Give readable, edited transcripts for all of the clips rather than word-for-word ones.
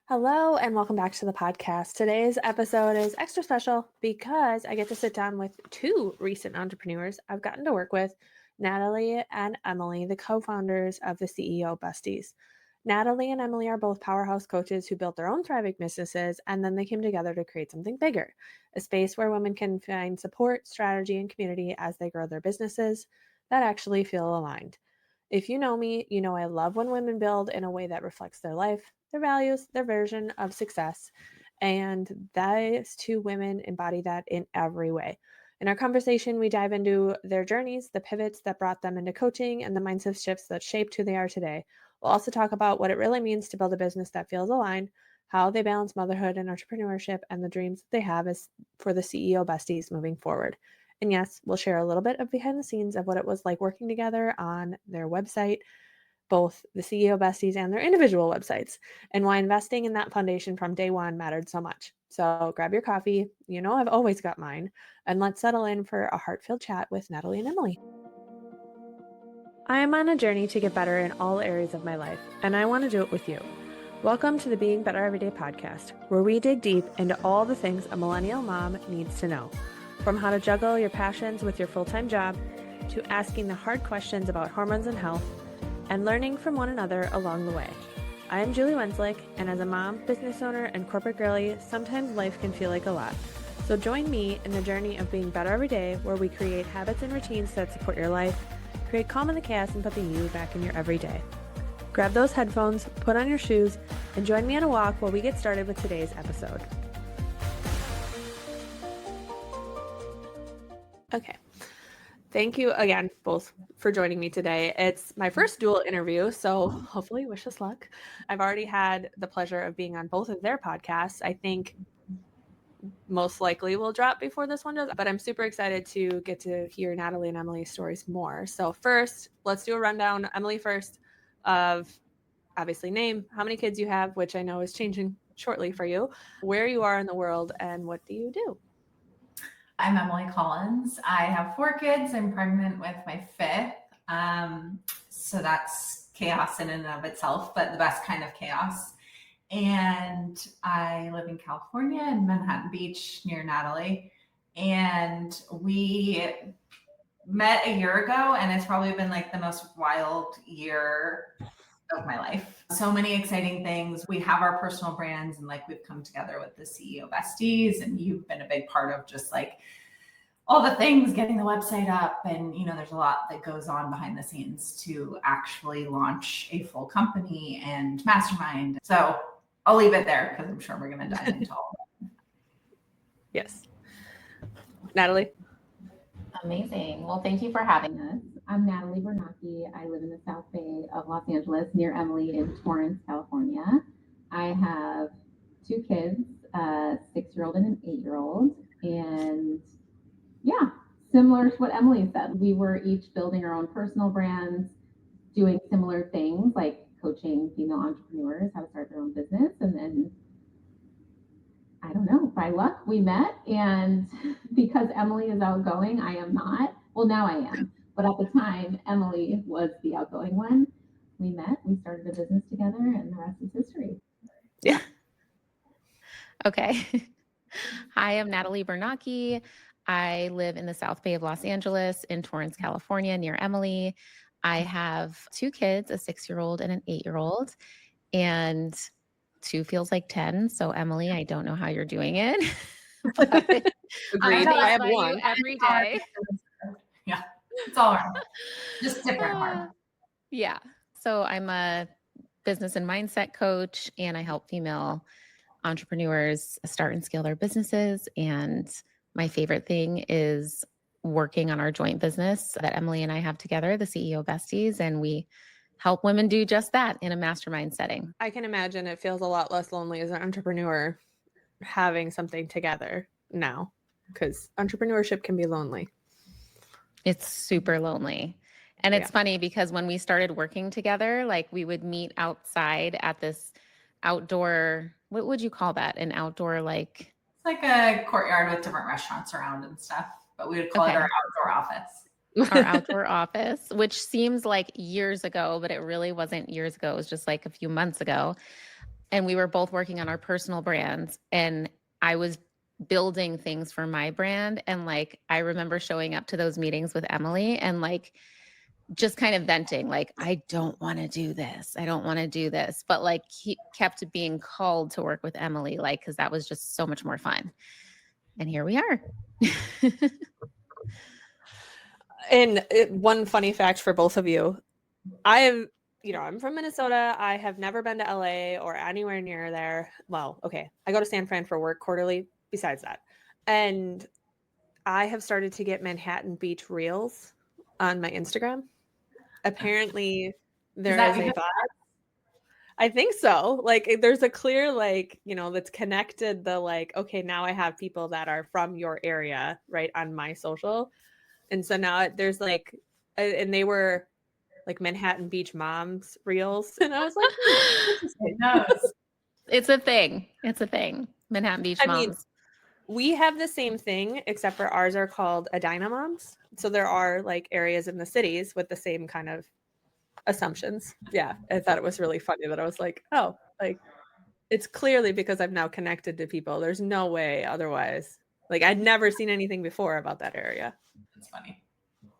Hello, and welcome back to the podcast. Today's episode is extra special because I get to sit down with two recent entrepreneurs I've gotten to work with, Natalie and Emily, the co-founders of the CEO Besties. Natalie and Emily are both powerhouse coaches who built their own thriving businesses, and then they came together to create something bigger, a space where women can find support, strategy, and community as they grow their businesses that actually feel aligned. If you know me, you know I love when women build in a way that reflects their life, their values, their version of success. And those two women embody that in every way. In our conversation, we dive into their journeys, the pivots that brought them into coaching, and the mindset shifts that shaped who they are today. We'll also talk about what it really means to build a business that feels aligned, how they balance motherhood and entrepreneurship, and the dreams that they have as for the CEO Besties moving forward. And yes, we'll share a little bit of behind the scenes of what it was like working together on their website, both the CEO Besties and their individual websites, and why investing in that foundation from day one mattered so much. So grab your coffee. You know I've always got mine. And let's settle in for a heart-filled chat with Natalie and Emily. I am on a journey to get better in all areas of my life, and I want to do it with you. Welcome to the Being Better Everyday podcast, where we dig deep into all the things a millennial mom needs to know. From how to juggle your passions with your full-time job, to asking the hard questions about hormones and health, and learning from one another along the way. I am Julie Wenslick, and as a mom, business owner, and corporate girly, sometimes life can feel like a lot. So join me in the journey of being better every day, where we create habits and routines that support your life, create calm in the chaos, and put the you back in your everyday. Grab those headphones, put on your shoes, and join me on a walk while we get started with today's episode. Okay. Thank you again both for joining me today. It's my first dual interview, so hopefully wish us luck. I've already had the pleasure of being on both of their podcasts. I think most likely will drop before this one does, but I'm super excited to get to hear Natalie and Emily's stories more. So first, let's do a rundown, Emily first, of obviously name, how many kids you have, which I know is changing shortly for you, where you are in the world, and what do you do? I'm Emily Collins. I have 4 kids. I'm pregnant with my 5th. So that's chaos in and of itself, but the best kind of chaos. And I live in California in Manhattan Beach near Natalie. And we met a year ago, and it's probably been like the most wild year of my life. So many exciting things. We have our personal brands, and like we've come together with the CEO Besties, and you've been a big part of just like all the things, getting the website up. And, you know, there's a lot that goes on behind the scenes to actually launch a full company and Mastermind. So I'll leave it there because I'm sure we're going to dive into all of it. Yes. Natalie? Amazing. Well, thank you for having us. I'm Natalie Bernacchi. I live in the South Bay of Los Angeles, near Emily in Torrance, California. I have 2 kids, a 6-year-old and an 8-year-old. And yeah, similar to what Emily said, we were each building our own personal brands, doing similar things like coaching female entrepreneurs how to start their own business. And then, I don't know, by luck we met, and because Emily is outgoing, I am not. Well, now I am, but at the time, Emily was the outgoing one. We met, we started a business together, and the rest is history. Yeah. Okay. Hi, I'm Natalie Bernacchi. I live in the South Bay of Los Angeles in Torrance, California, near Emily. I have 2 kids, a 6-year-old and an 8-year-old, and 2 feels like 10. So Emily, I don't know how you're doing it. Agreed. I have 1 every day. Yeah, it's all right. Just different hard. Yeah. So I'm a business and mindset coach, and I help female entrepreneurs start and scale their businesses. And my favorite thing is working on our joint business that Emily and I have together, the CEO Besties, and we help women do just that in a mastermind setting. I can imagine it feels a lot less lonely as an entrepreneur having something together now, because entrepreneurship can be lonely. It's super lonely. And it's funny because when we started working together, like we would meet outside at this outdoor, what would you call that? An outdoor, like... It's like a courtyard with different restaurants around and stuff, but we would call it our outdoor office. Our outdoor office, which seems like years ago, but it really wasn't years ago. It was just like a few months ago. and we were both working on our personal brands, and I was building things for my brand. And like, I remember showing up to those meetings with Emily and like, just kind of venting, like, I don't want to do this. I don't want to do this. But like, he kept being called to work with Emily, like, because that was just so much more fun. And here we are. And one funny fact for both of you, I'm from Minnesota. I have never been to LA or anywhere near there. Well, okay. I go to San Fran for work quarterly, besides that. And I have started to get Manhattan Beach reels on my Instagram. Apparently there is a vibe. I think so. Like there's a clear, like, that's connected the like, okay, now I have people that are from your area, right, on my social. And so now there's like, and they were like Manhattan Beach moms reels. And I was like, it's a thing. It's a thing. Manhattan Beach moms. I mean, we have the same thing, except for ours are called Edina moms. So there are like areas in the cities with the same kind of assumptions. Yeah. I thought it was really funny that I was like, oh, like it's clearly because I've now connected to people. There's no way otherwise. Like I'd never seen anything before about that area. It's funny.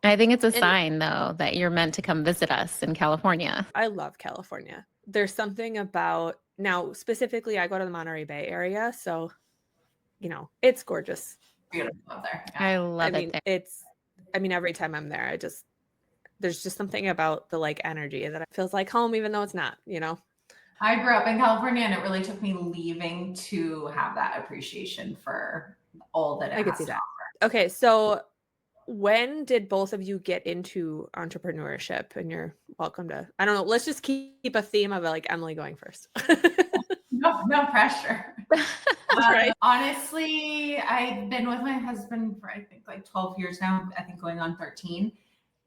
I think it's a sign, though, that you're meant to come visit us in California. I love California. There's something about, now specifically, I go to the Monterey Bay area, so, it's gorgeous. Beautiful up there. Yeah. I love it there. Every time I'm there, there's just something about the like energy that it feels like home, even though it's not, I grew up in California, and it really took me leaving to have that appreciation for all that it has to offer. Okay, so when did both of you get into entrepreneurship? And you're welcome to, I don't know, let's just keep a theme of like Emily going first. No pressure. Right. Honestly, I've been with my husband for I think like 12 years now, I think going on 13.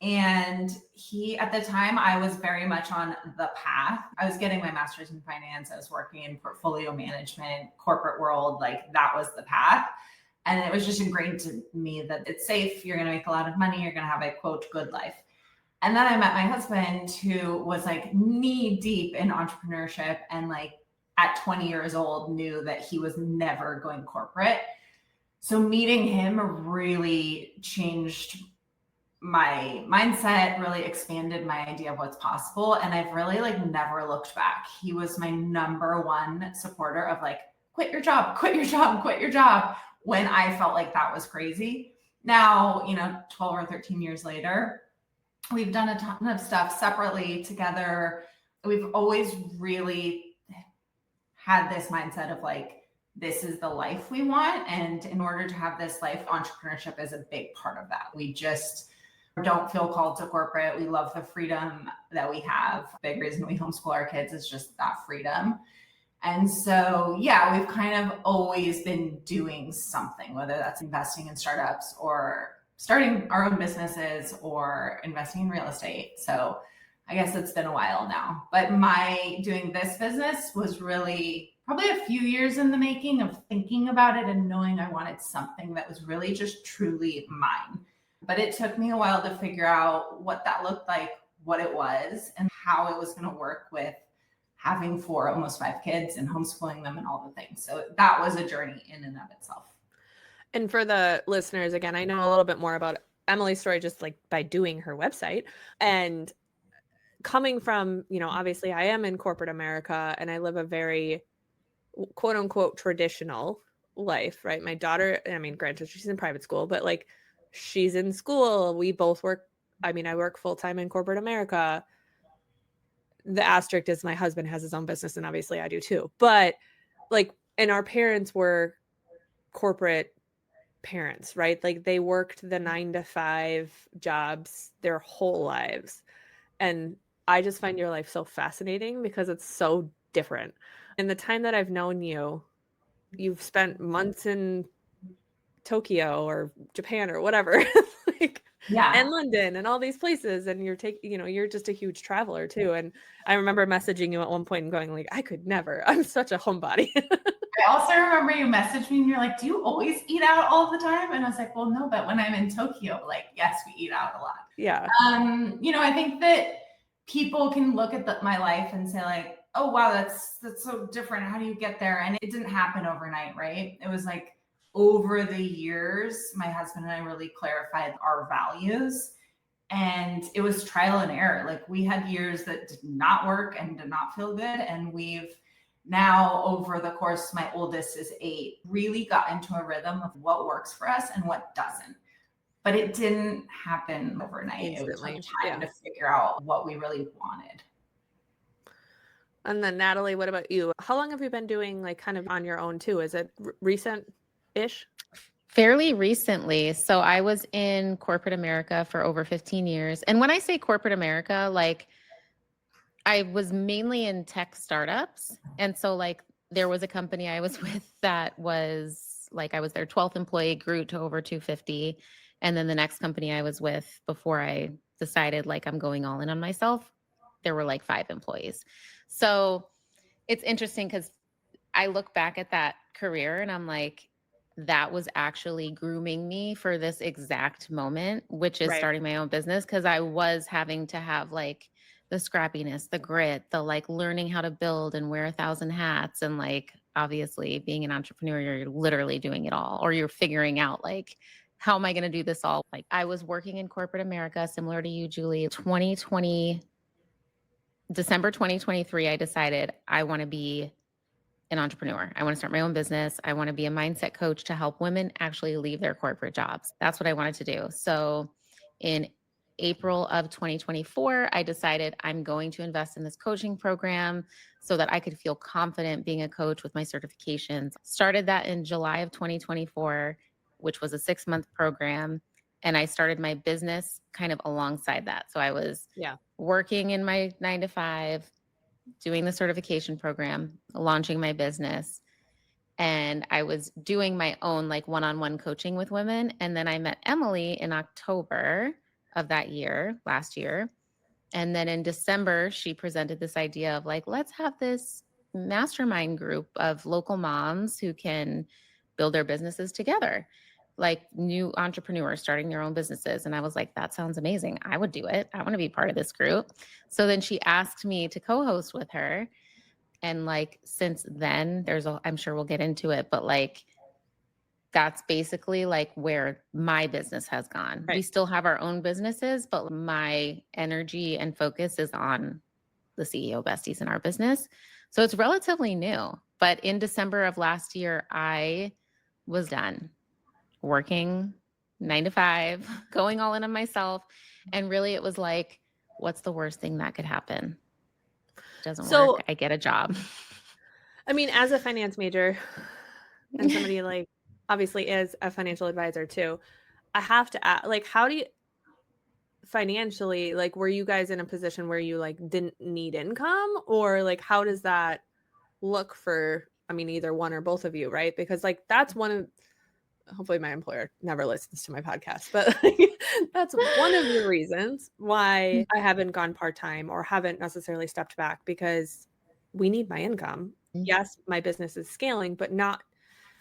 And he, at the time, I was very much on the path. I was getting my master's in finance. I was working in portfolio management, corporate world, like that was the path. And it was just ingrained to me that it's safe. You're going to make a lot of money. You're going to have a quote, good life. And then I met my husband who was like knee deep in entrepreneurship and like at 20 years old knew that he was never going corporate. So meeting him really changed my mindset, really expanded my idea of what's possible. And I've really like never looked back. He was my number one supporter of like, quit your job, quit your job, quit your job, when I felt like that was crazy. Now, 12 or 13 years later, we've done a ton of stuff separately together. We've always really had this mindset of like, this is the life we want. And in order to have this life, entrepreneurship is a big part of that. We just don't feel called to corporate. We love the freedom that we have. Big reason we homeschool our kids is just that freedom. And so, yeah, we've kind of always been doing something, whether that's investing in startups or starting our own businesses or investing in real estate. So I guess it's been a while now, but my doing this business was really probably a few years in the making of thinking about it and knowing I wanted something that was really just truly mine. But it took me a while to figure out what that looked like, what it was, and how it was going to work with having almost 5 kids and homeschooling them and all the things. So that was a journey in and of itself. And for the listeners, again, I know a little bit more about Emily's story just like by doing her website and coming from, obviously I am in corporate America and I live a very quote unquote traditional life, right? My daughter, granted she's in private school, but like she's in school. We both work. I work full-time in corporate America. The asterisk is my husband has his own business and obviously I do too. But like, and our parents were corporate parents, right? Like they worked the 9-to-5 jobs their whole lives. And I just find your life so fascinating because it's so different. In the time that I've known you, you've spent months in Tokyo or Japan or whatever, like, yeah, and London and all these places. And you're you're just a huge traveler too. And I remember messaging you at one point and going like, I could never, I'm such a homebody. I also remember you messaged me and you're like, do you always eat out all the time? And I was like, well, no, but when I'm in Tokyo, like, yes, we eat out a lot. Yeah. I think that people can look at my life and say like, oh, wow, that's so different. How do you get there? And it didn't happen overnight, right? It was like over the years, my husband and I really clarified our values. And it was trial and error. Like we had years that did not work and did not feel good. And we've now, over the course, my oldest is 8, really got into a rhythm of what works for us and what doesn't. But it didn't happen overnight. Instantly, It took time to figure out what we really wanted. And then Natalie, what about you? How long have you been doing like kind of on your own too? Is it recent-ish? Fairly recently. So I was in corporate America for over 15 years. And when I say corporate America, like I was mainly in tech startups. And so like there was a company I was with that was like, I was their 12th employee, grew to over 250. And then the next company I was with before I decided like I'm going all in on myself, there were like 5 employees. So it's interesting because I look back at that career and I'm like, that was actually grooming me for this exact moment, which is starting my own business. Cause I was having to have like the scrappiness, the grit, the like learning how to build and wear 1,000 hats. And like, obviously being an entrepreneur, you're literally doing it all, or you're figuring out like, how am I going to do this all? Like I was working in corporate America, similar to you, Julie. December 2023, I decided I want to be an entrepreneur. I want to start my own business. I want to be a mindset coach to help women actually leave their corporate jobs. That's what I wanted to do. So in April of 2024, I decided I'm going to invest in this coaching program so that I could feel confident being a coach with my certifications. Started that in July of 2024, which was a 6-month program. And I started my business kind of alongside that. So I was working in my 9 to 5, doing the certification program, launching my business. And I was doing my own like one-on-one coaching with women. And then I met Emily in October of that year, last year. And then in December, she presented this idea of like, let's have this mastermind group of local moms who can build their businesses together, like new entrepreneurs starting their own businesses. And I was like, that sounds amazing. I would do it. I want to be part of this group. So then she asked me to co-host with her. And like, since then I'm sure we'll get into it, but like, that's basically like where my business has gone. We still have our own businesses, but my energy and focus is on the CEO Besties in our business. So it's relatively new. But in December of last year, I was done working 9 to 5, going all in on myself. And really it was like, what's the worst thing that could happen? It doesn't work. I get a job. I mean, as a finance major and somebody like obviously is a financial advisor too, I have to ask, like, how do you financially, like, were you guys in a position where you like didn't need income, or like how does that look for, I mean, either one or both of you, right? Because like that's one of, hopefully my employer never listens to my podcast, but that's one of the reasons why I haven't gone part-time or haven't necessarily stepped back, because we need my income. Yes, my business is scaling, but not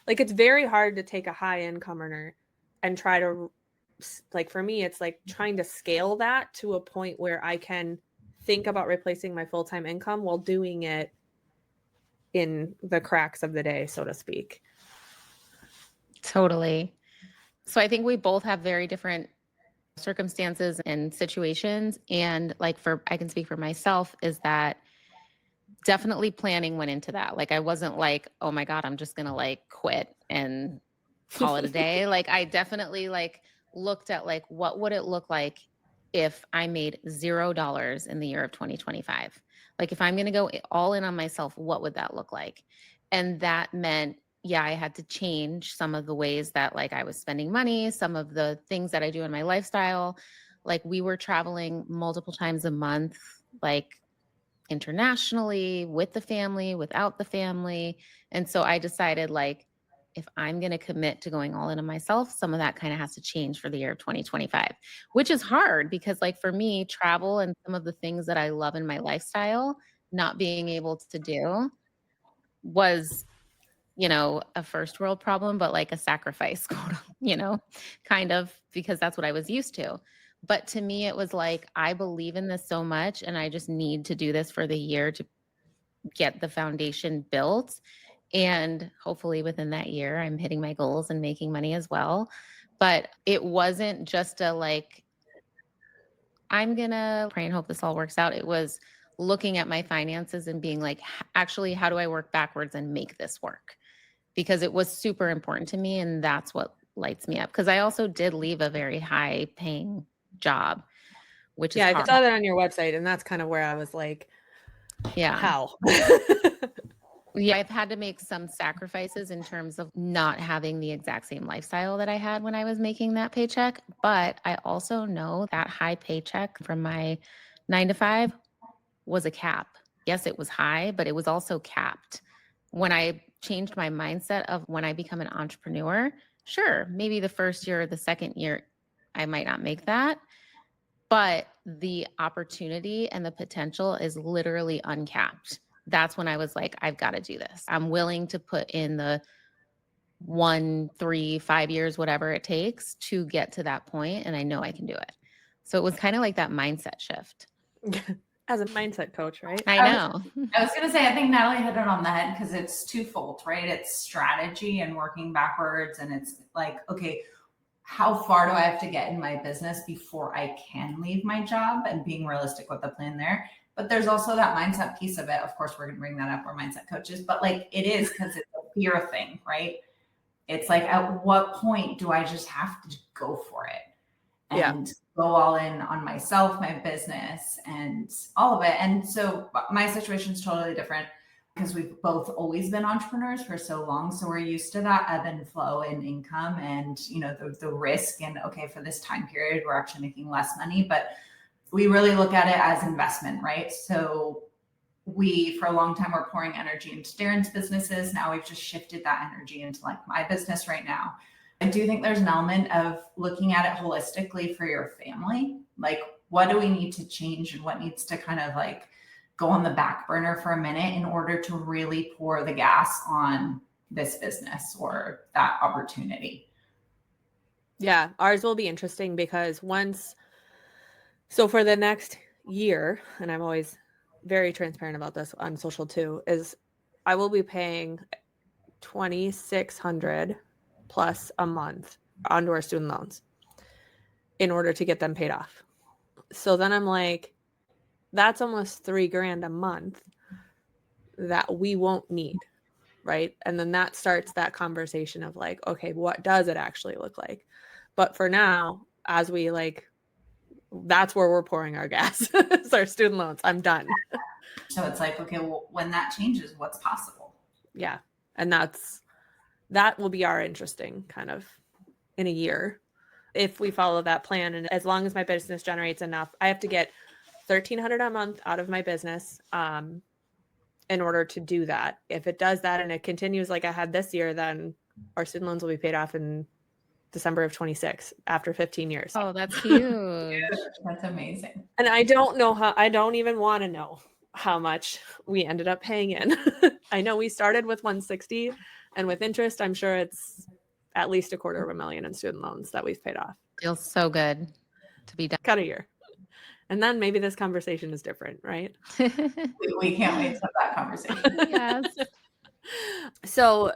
like, it's very hard to take a high income earner and try to, like, for me, it's like trying to scale that to a point where I can think about replacing my full-time income while doing it in the cracks of the day, so to speak. Totally. So I think we both have very different circumstances and situations. And like I can speak for myself, is that definitely planning went into that. Like I wasn't like, oh my God, I'm just going to like quit and call it a day. Like I definitely like looked at like, what would it look like if I made $0 in the year of 2025? Like if I'm going to go all in on myself, what would that look like? And that meant, yeah, I had to change some of the ways that like I was spending money, some of the things that I do in my lifestyle. Like we were traveling multiple times a month, like internationally, with the family, without the family. And so I decided like, if I'm going to commit to going all in on myself, some of that kind of has to change for the year of 2025, which is hard because like for me, travel and some of the things that I love in my lifestyle, not being able to do was, a first world problem, but like a sacrifice, kind of, because that's what I was used to. But to me, it was like, I believe in this so much and I just need to do this for the year to get the foundation built. And hopefully within that year, I'm hitting my goals and making money as well. But it wasn't just a like, I'm going to pray and hope this all works out. It was looking at my finances and being like, actually, how do I work backwards and make this work? Because it was super important to me. And that's what lights me up. Because I also did leave a very high paying job, which is I hard. saw that on your website, and that's kind of where I was like, Yeah. how? Yeah, I've had to make some sacrifices in terms of not having the exact same lifestyle that I had when I was making that paycheck. But I also know that high paycheck from my 9 to 5 was a cap. Yes, it was high, but it was also capped. When I changed my mindset of when I become an entrepreneur, sure, maybe the first year or the second year, I might not make that. But the opportunity and the potential is literally uncapped. That's when I was like, I've got to do this. I'm willing to put in the 1, 3, 5 years, whatever it takes to get to that point. And I know I can do it. So it was kind of like that mindset shift. As a mindset coach, right? I know. I was going to say, I think Natalie hit it on the head because it's twofold, right? It's strategy and working backwards. And it's like, okay, how far do I have to get in my business before I can leave my job, and being realistic with the plan there. But there's also that mindset piece of it. Of course, we're going to bring that up. We're mindset coaches, but like it is because it's a fear thing, right? It's like, at what point do I just have to go for it and go all in on myself, my business, and all of it? And so my situation is totally different because we've both always been entrepreneurs for so long. So we're used to that ebb and flow in income and, you know, the risk, and okay, for this time period, we're actually making less money, but we really look at it as investment, right? So we, for a long time, were pouring energy into Darren's businesses. Now we've just shifted that energy into like my business right now. I do think there's an element of looking at it holistically for your family. Like, what do we need to change and what needs to kind of like go on the back burner for a minute in order to really pour the gas on this business or that opportunity? Yeah, ours will be interesting because so for the next year, and I'm always very transparent about this on social too, is I will be paying $2,600 plus a month onto our student loans in order to get them paid off. So then I'm like, that's almost $3,000 a month that we won't need, right? And then that starts that conversation of like, okay, what does it actually look like? But for now, as we like, that's where we're pouring our gas. It's our student loans. I'm done. So it's like, okay, well, when that changes, what's possible? Yeah. And that will be our interesting kind of in a year. If we follow that plan, and as long as my business generates enough, I have to get $1,300 a month out of my business in order to do that. If it does that and it continues like I had this year, then our student loans will be paid off in December of 26 after 15 years. Oh, that's huge. That's amazing. And I don't even want to know how much we ended up paying in. I know we started with 160, and with interest, I'm sure it's at least $250,000 in student loans that we've paid off. Feels so good to be done. Cut a year. And then maybe this conversation is different, right? We can't wait to have that conversation. Yes. So,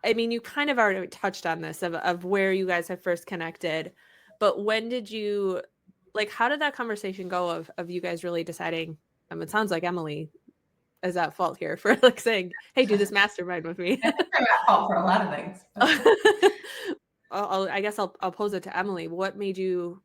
I mean, you kind of already touched on this of where you guys have first connected, but when did you, like, how did that conversation go of you guys really deciding, it sounds like Emily is at fault here for like saying, hey, do this mastermind with me. I think I'm at fault for a lot of things. I guess I'll pose it to Emily. What made you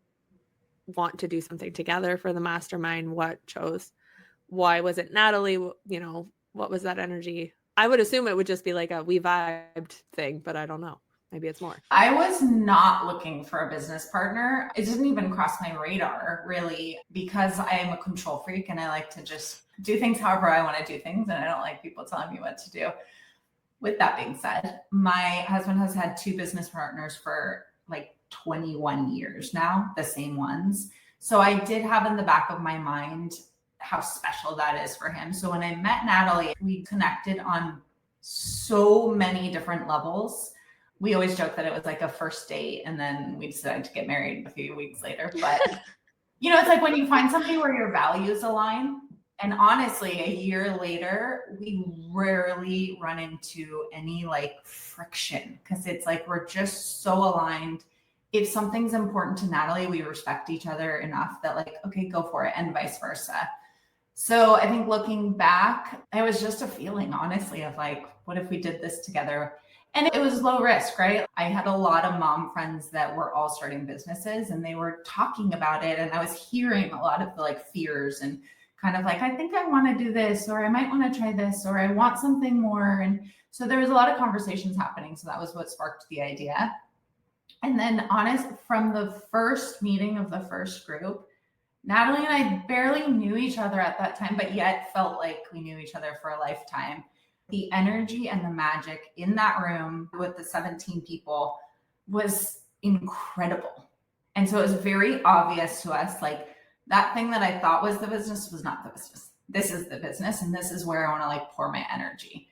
want to do something together for the mastermind? Why was it Natalie? You know, what was that energy? I would assume it would just be like a we vibed thing, but I don't know. Maybe it's more. I was not looking for a business partner. It didn't even cross my radar, really, because I am a control freak and I like to just do things however I want to do things. And I don't like people telling me what to do. With that being said, my husband has had 2 business partners for like 21 years now, the same ones. So I did have in the back of my mind how special that is for him. So when I met Natalie, we connected on so many different levels. We always joke that it was like a first date and then we decided to get married a few weeks later. But, it's like when you find somebody where your values align. And honestly, a year later, we rarely run into any like friction because it's like we're just so aligned. If something's important to Natalie, we respect each other enough that like, okay, go for it, and vice versa. So I think looking back, it was just a feeling, honestly, of like, what if we did this together? And it was low risk, right? I had a lot of mom friends that were all starting businesses and they were talking about it. And I was hearing a lot of the like fears and kind of like, I think I want to do this, or I might want to try this, or I want something more. And so there was a lot of conversations happening. So that was what sparked the idea. And then from the first meeting of the first group, Natalie and I barely knew each other at that time, but yet felt like we knew each other for a lifetime. The energy and the magic in that room with the 17 people was incredible. And so it was very obvious to us, like that thing that I thought was the business was not the business. This is the business, and this is where I want to like pour my energy.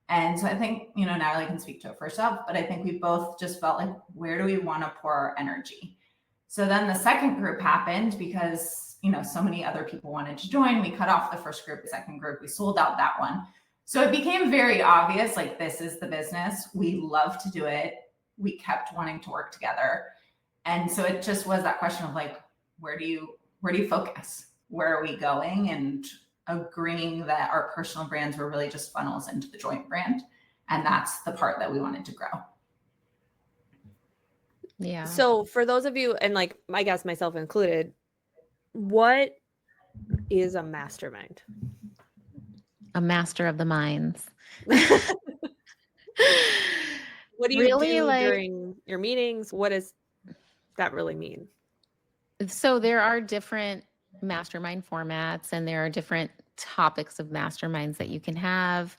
And so I think, Natalie can speak to it for herself, but I think we both just felt like, where do we want to pour our energy? So then the second group happened because, so many other people wanted to join. We cut off the first group, the second group, we sold out that one. So it became very obvious, like this is the business. We love to do it. We kept wanting to work together. And so it just was that question of like, where do you focus? Where are we going? And agreeing that our personal brands were really just funnels into the joint brand. And that's the part that we wanted to grow. Yeah. So for those of you, and like I guess myself included, what is a mastermind? A master of the minds. What do you Really, do like, during your meetings? What does that really mean? So there are different mastermind formats and there are different topics of masterminds that you can have.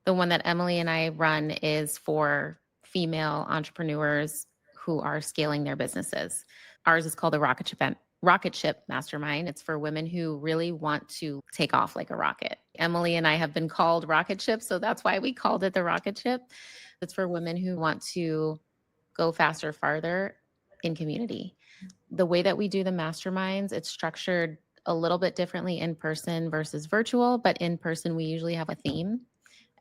The one that Emily and I run is for female entrepreneurs who are scaling their businesses. Ours is called the Rocket Ship Mastermind. It's for women who really want to take off like a rocket. Emily and I have been called rocket ship, so that's why we called it the Rocket Ship. It's for women who want to go faster, farther in community. The way that we do the masterminds, it's structured a little bit differently in person versus virtual, but in person, we usually have a theme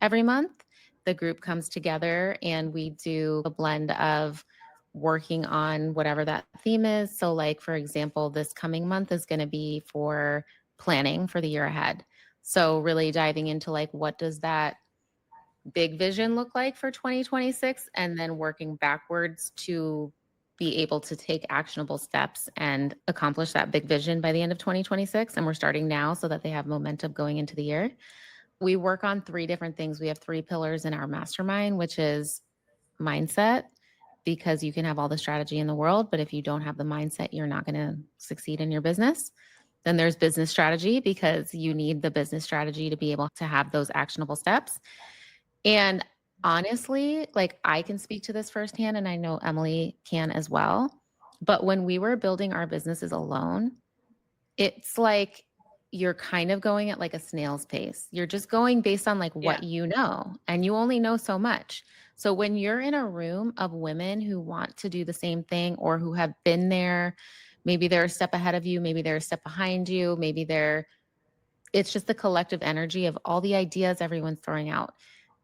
every month. The group comes together and we do a blend of working on whatever that theme is. So like, for example, this coming month is going to be for planning for the year ahead. So really diving into like, what does that big vision look like for 2026? And then working backwards to be able to take actionable steps and accomplish that big vision by the end of 2026. And we're starting now so that they have momentum going into the year. We work on 3 different things. We have 3 pillars in our mastermind, which is mindset, because you can have all the strategy in the world, but if you don't have the mindset, you're not going to succeed in your business. Then there's business strategy, because you need the business strategy to be able to have those actionable steps. And honestly, like I can speak to this firsthand, and I know Emily can as well. But when we were building our businesses alone, it's like you're kind of going at like a snail's pace. You're just going based on like what you know, and you only know so much. So when you're in a room of women who want to do the same thing or who have been there, maybe they're a step ahead of you, maybe they're a step behind you, maybe it's just the collective energy of all the ideas everyone's throwing out.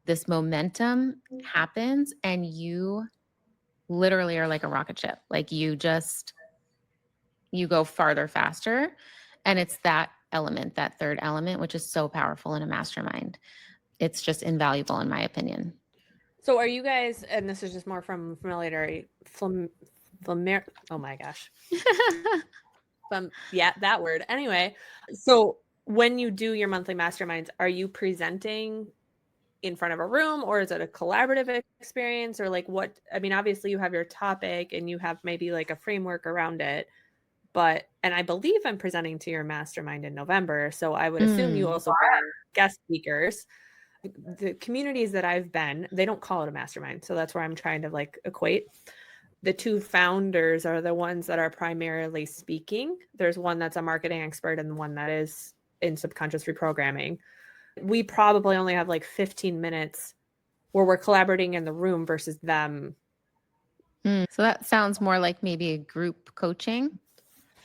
This momentum happens and you literally are like a rocket ship. Like you go farther, faster. And it's that element, that third element, which is so powerful in a mastermind. It's just invaluable in my opinion. So are you guys, and this is just more from familiarity, oh my gosh. Yeah, that word. Anyway, so when you do your monthly masterminds, are you presenting in front of a room, or is it a collaborative experience, or like what? I mean, obviously you have your topic and you have maybe like a framework around it, and I believe I'm presenting to your mastermind in November. So I would assume you also bring in guest speakers. The communities that I've been, they don't call it a mastermind. So that's where I'm trying to like equate. The 2 founders are the ones that are primarily speaking. There's one that's a marketing expert and one that is in subconscious reprogramming. We probably only have like 15 minutes where we're collaborating in the room versus them So that sounds more like maybe a group coaching,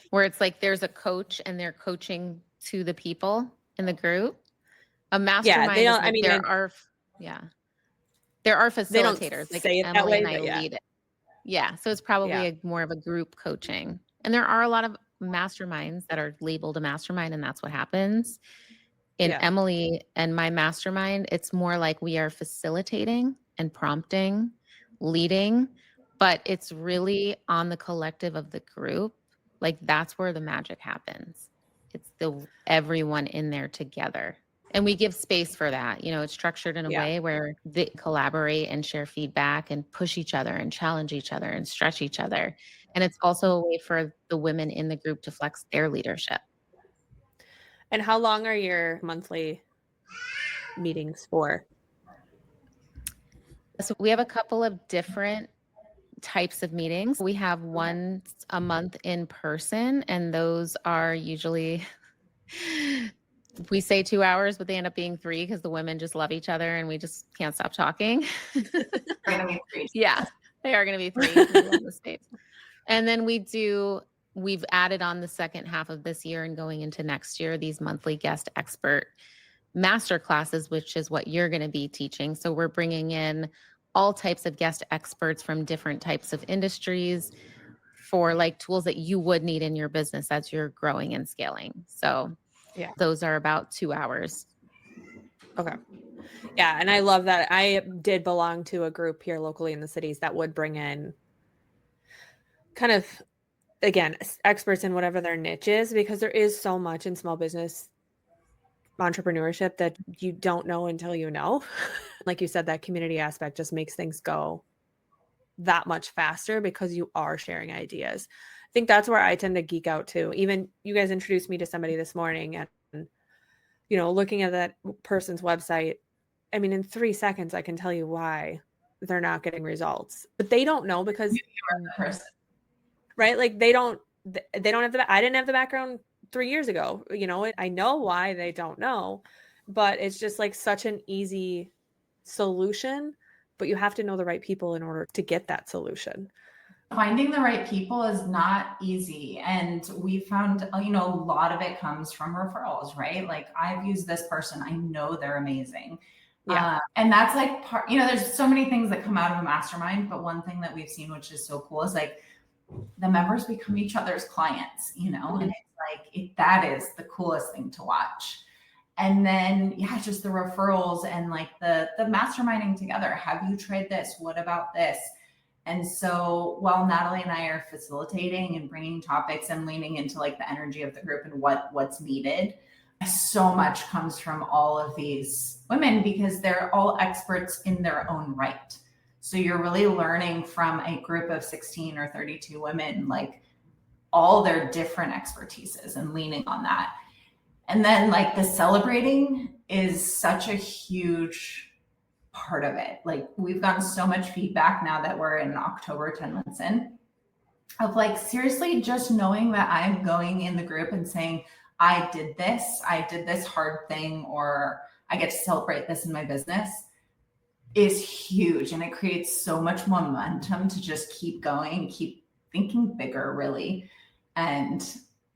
where it's like there's a coach and they're coaching to the people in the group. A mastermind they is don't, I like mean, there are they don't facilitators, like say it that Emily way, and I but yeah. lead it. Yeah, so it's probably Yeah. more of a group coaching. And there are a lot of masterminds that are labeled a mastermind, and that's what happens. In Yeah. Emily and my mastermind, it's more like we are facilitating and prompting, leading, but it's really on the collective of the group. Like that's where the magic happens. It's the everyone in there together. And we give space for that. You know, it's structured in a Yeah. way where they collaborate and share feedback and push each other and challenge each other and stretch each other. And it's also a way for the women in the group to flex their leadership. And how long are your monthly meetings for? So we have a couple of different types of meetings. We have once a month in person, and those are usually we say 2 hours, but they end up being 3 because the women just love each other and we just can't stop talking. Yeah, they are going to be 3. We love the space. And then we've added on the second half of this year and going into next year, these monthly guest expert master classes, which is what you're going to be teaching. So we're bringing in all types of guest experts from different types of industries for like tools that you would need in your business as you're growing and scaling. So Yeah. those are about 2 hours. Okay. Yeah. And I love that. I did belong to a group here locally in the cities that would bring in kind of, again, experts in whatever their niche is, because there is so much in small business entrepreneurship that you don't know until you know. Like you said, that community aspect just makes things go that much faster because you are sharing ideas. I think that's where I tend to geek out too. Even you guys introduced me to somebody this morning, and looking at that person's website, I mean, in 3 seconds I can tell you why they're not getting results. But they don't know because right? Like they don't have I didn't have the background 3 years ago. I know why they don't know, but it's just like such an easy solution, but you have to know the right people in order to get that solution. Finding the right people is not easy. And we found, a lot of it comes from referrals, right? Like I've used this person, I know they're amazing. Yeah. And that's like part, there's so many things that come out of a mastermind, but one thing that we've seen, which is so cool, is like the members become each other's clients, Mm-hmm. and it's like, that is the coolest thing to watch. And then, just the referrals and like the masterminding together. Have you tried this? What about this? And so while Natalie and I are facilitating and bringing topics and leaning into like the energy of the group and what's needed, so much comes from all of these women because they're all experts in their own right. So you're really learning from a group of 16 or 32 women, like all their different expertises and leaning on that. And then like the celebrating is such a huge part of it. Like we've gotten so much feedback now that we're in October, 10 months in, of like seriously just knowing that I'm going in the group and saying, I did this hard thing, or I get to celebrate this in my business, is huge. And it creates so much momentum to just keep going, keep thinking bigger, really. And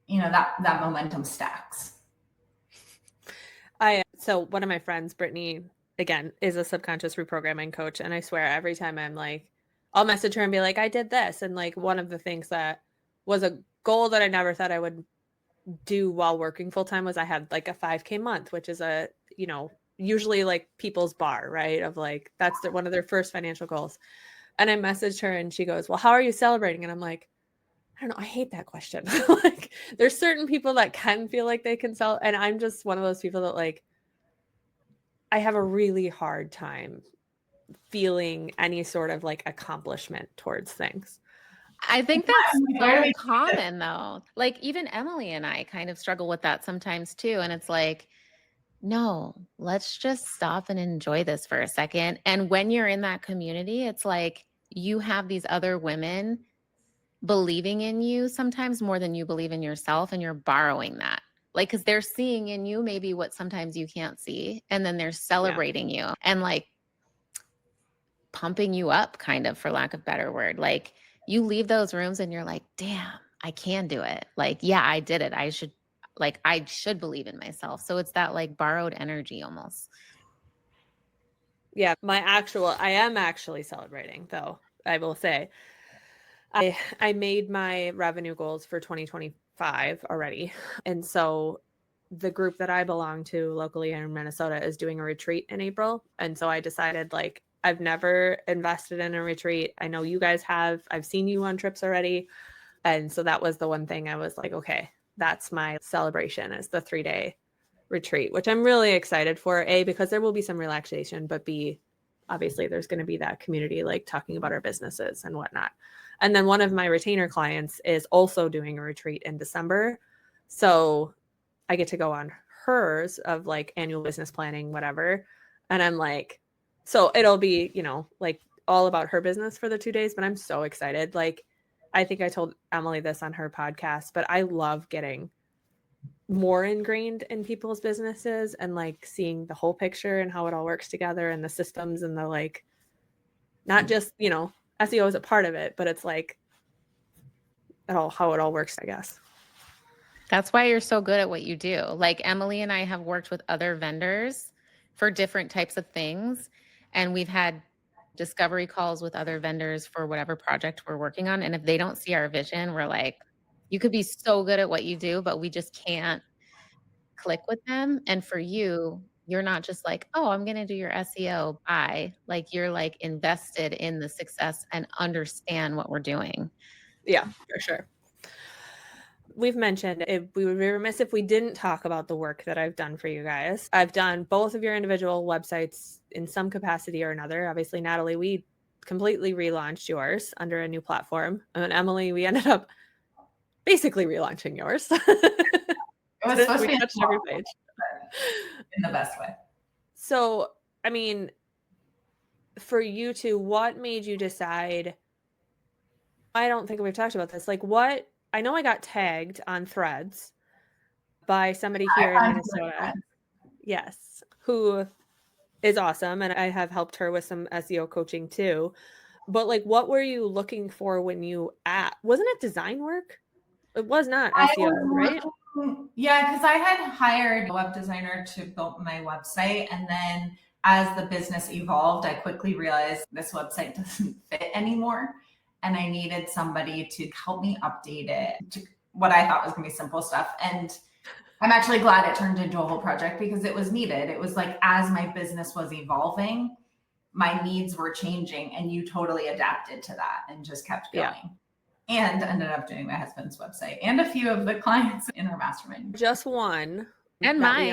that momentum stacks. So one of my friends, Brittany, again, is a subconscious reprogramming coach. And I swear every time I'm like, I'll message her and be like, I did this. And like one of the things that was a goal that I never thought I would do while working full time was I had like a 5K month, which is usually like people's bar, right? Of like, that's one of their first financial goals. And I messaged her and she goes, well, how are you celebrating? And I'm like, I don't know. I hate that question. Like there's certain people that can feel like they can sell. And I'm just one of those people that like, I have a really hard time feeling any sort of like accomplishment towards things. I think that's so common though. Like even Emily and I kind of struggle with that sometimes too. And it's like, no, let's just stop and enjoy this for a second. And when you're in that community, it's like you have these other women believing in you sometimes more than you believe in yourself, and you're borrowing that. Like, because they're seeing in you maybe what sometimes you can't see, and then they're celebrating you and like pumping you up, kind of, for lack of a better word. Like, you leave those rooms and you're like, damn, I can do it. Like, yeah, I did it. I should believe in myself. So it's that like borrowed energy almost. Yeah, I am actually celebrating, though, I will say. I made my revenue goals for 2025 already. And so the group that I belong to locally in Minnesota is doing a retreat in April. And so I decided, like, I've never invested in a retreat. I know you guys have. I've seen you on trips already. And so that was the one thing I was like, okay, that's my celebration, is the 3-day retreat, which I'm really excited for. A, because there will be some relaxation, but B, obviously there's going to be that community, like talking about our businesses and whatnot. And then one of my retainer clients is also doing a retreat in December. So I get to go on hers of like annual business planning, whatever. And I'm like, so it'll be, like all about her business for the 2 days, but I'm so excited. Like, I think I told Emily this on her podcast, but I love getting more ingrained in people's businesses and like seeing the whole picture and how it all works together and the systems and the like, not just, SEO is a part of it, but it's like how it all works, I guess. That's why you're so good at what you do. Like, Emily and I have worked with other vendors for different types of things, and we've had discovery calls with other vendors for whatever project we're working on. And if they don't see our vision, we're like, you could be so good at what you do, but we just can't click with them. And for you, you're not just like, oh, I'm going to do your SEO. Bye. Like, you're like invested in the success and understand what we're doing. Yeah, for sure. We've mentioned we would be remiss if we didn't talk about the work that I've done for you guys. I've done both of your individual websites in some capacity or another. Obviously, Natalie, we completely relaunched yours under a new platform. And Emily, we ended up basically relaunching yours. It was supposed to be touched every page in the best way. So, I mean, for you two, what made you decide? I don't think we've talked about this. Like, I know I got tagged on Threads by somebody here in Minnesota. Yes, who is awesome. And I have helped her with some SEO coaching too. But like, what were you looking for when wasn't it design work? It was not SEO, right? Yeah, because I had hired a web designer to build my website. And then as the business evolved, I quickly realized this website doesn't fit anymore. And I needed somebody to help me update it to what I thought was going to be simple stuff. And I'm actually glad it turned into a whole project because it was needed. It was like, as my business was evolving, my needs were changing, and you totally adapted to that and just kept going. Yeah. And ended up doing my husband's website and a few of the clients in our mastermind. Just one. And mine.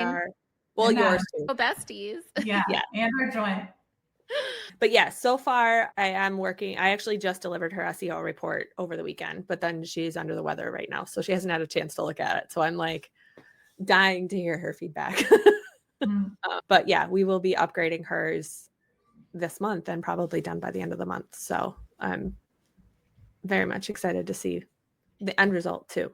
Yours too. CEO Besties. Yeah. And our joint. But yeah, so far I am working. I actually just delivered her SEO report over the weekend, but then she's under the weather right now, so she hasn't had a chance to look at it. So I'm like dying to hear her feedback. But yeah, we will be upgrading hers this month and probably done by the end of the month. So I'm very much excited to see the end result too.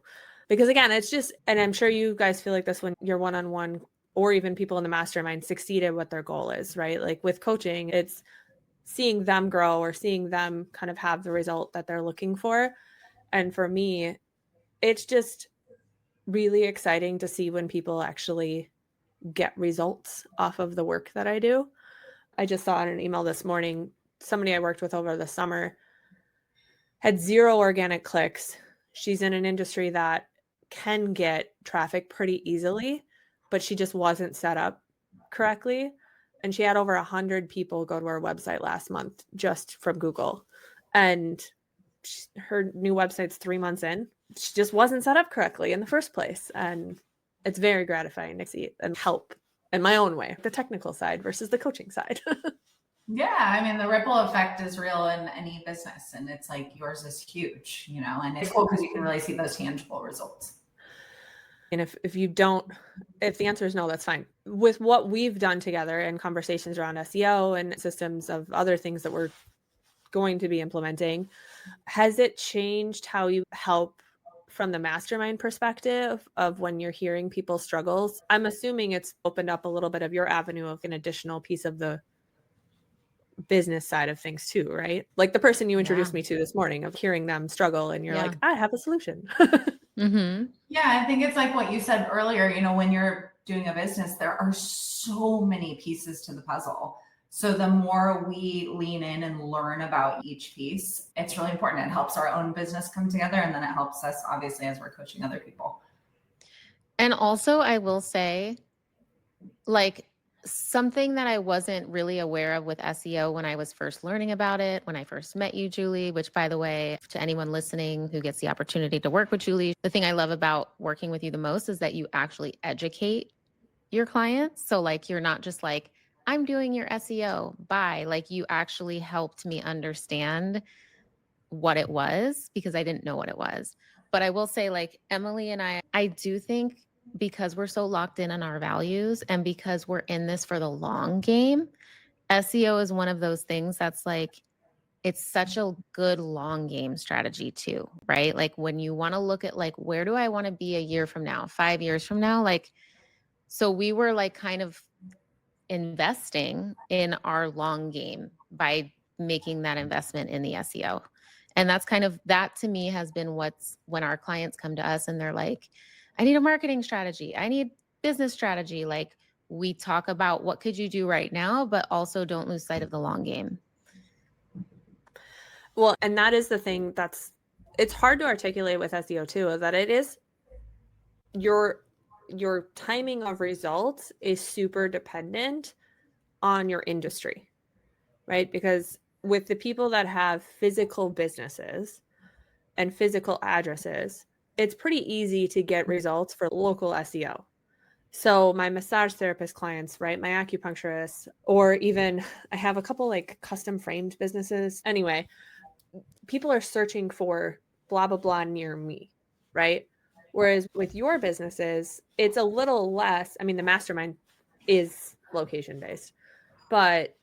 Because again, it's just, and I'm sure you guys feel like this when you're one-on-one or even people in the mastermind succeed at what their goal is, right? Like with coaching, it's seeing them grow or seeing them kind of have the result that they're looking for. And for me, it's just really exciting to see when people actually get results off of the work that I do. I just saw in an email this morning, somebody I worked with over the summer had 0 organic clicks. She's in an industry that can get traffic pretty easily, but she just wasn't set up correctly. And she had over 100 people go to her website last month just from Google. And her new website's 3 months in. She just wasn't set up correctly in the first place. And it's very gratifying to see and help in my own way, the technical side versus the coaching side. Yeah, I mean, the ripple effect is real in any business, and it's like yours is huge, and it's cool because you can really see those tangible results. And if the answer is no, that's fine. With what we've done together and conversations around SEO and systems of other things that we're going to be implementing, has it changed how you help from the mastermind perspective of when you're hearing people's struggles? I'm assuming it's opened up a little bit of your avenue of an additional piece of the business side of things too, right? Like the person you introduced me to this morning, of hearing them struggle and you're like, I have a solution. Yeah, I think it's like what you said earlier, when you're doing a business, there are so many pieces to the puzzle. So the more we lean in and learn about each piece, it's really important. It helps our own business come together, and then it helps us obviously as we're coaching other people. And also I will say, like, something that I wasn't really aware of with SEO when I was first learning about it, when I first met you, Julie, which, by the way, to anyone listening who gets the opportunity to work with Julie, the thing I love about working with you the most is that you actually educate your clients. So like, you're not just like, I'm doing your SEO, bye. Like, you actually helped me understand what it was, because I didn't know what it was. But I will say, like, Emily and I do think, because we're so locked in on our values and because we're in this for the long game, SEO is one of those things that's like, it's such a good long game strategy too, right? Like, when you want to look at like, where do I want to be a year from now, 5 years from now? Like, so we were like kind of investing in our long game by making that investment in the SEO. And that's kind of, that to me has been when our clients come to us and they're like, I need a marketing strategy, I need business strategy. Like, we talk about what could you do right now, but also don't lose sight of the long game. Well, and that is the thing it's hard to articulate with SEO too, is that it is your timing of results is super dependent on your industry, right? Because with the people that have physical businesses and physical addresses, it's pretty easy to get results for local SEO. So my massage therapist clients, right? My acupuncturists, or even I have a couple like custom framed businesses. Anyway, people are searching for blah, blah, blah near me, right? Whereas with your businesses, it's a little less. I mean, the Mastermind is location based, but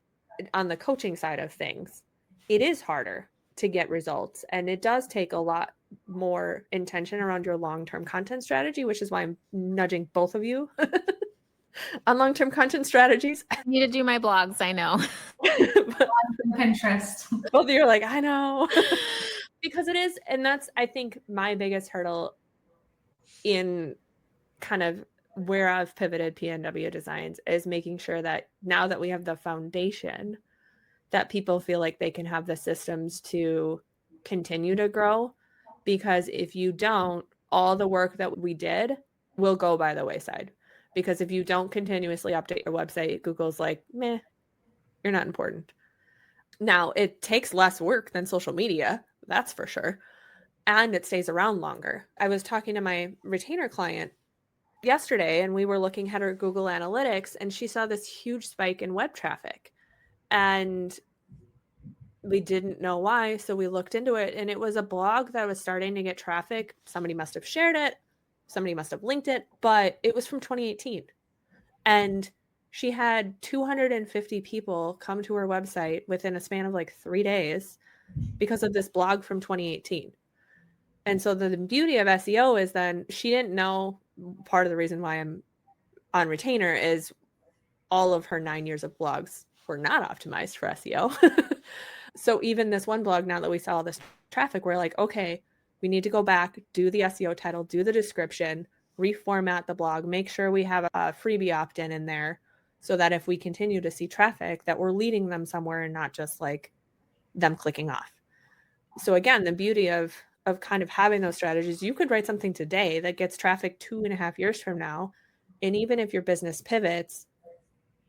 on the coaching side of things, it is harder to get results. And it does take a lot more intention around your long-term content strategy, which is why I'm nudging both of you on long-term content strategies. I need to do my blogs, I know. Pinterest. Both of you are like, I know. Because it is. And that's, I think, my biggest hurdle in kind of where I've pivoted PNW Designs is making sure that now that we have the foundation, that people feel like they can have the systems to continue to grow. Because if you don't, all the work that we did will go by the wayside. Because if you don't continuously update your website, Google's like, meh, you're not important. Now, it takes less work than social media, that's for sure. And it stays around longer. I was talking to my retainer client yesterday, and we were looking at her Google Analytics, and she saw this huge spike in web traffic. And we didn't know why, so we looked into it, and it was a blog that was starting to get traffic. Somebody must have shared it, somebody must have linked it, but it was from 2018. And she had 250 people come to her website within a span of like 3 days because of this blog from 2018. And so the beauty of SEO is then she didn't know, part of the reason why I'm on retainer is all of her 9 years of blogs were not optimized for SEO. So even this one blog, now that we saw all this traffic, we're like, okay, we need to go back, do the SEO title, do the description, reformat the blog, make sure we have a freebie opt-in in there so that if we continue to see traffic, that we're leading them somewhere and not just like them clicking off. So again, the beauty of kind of having those strategies, you could write something today that gets traffic 2.5 years from now. And even if your business pivots,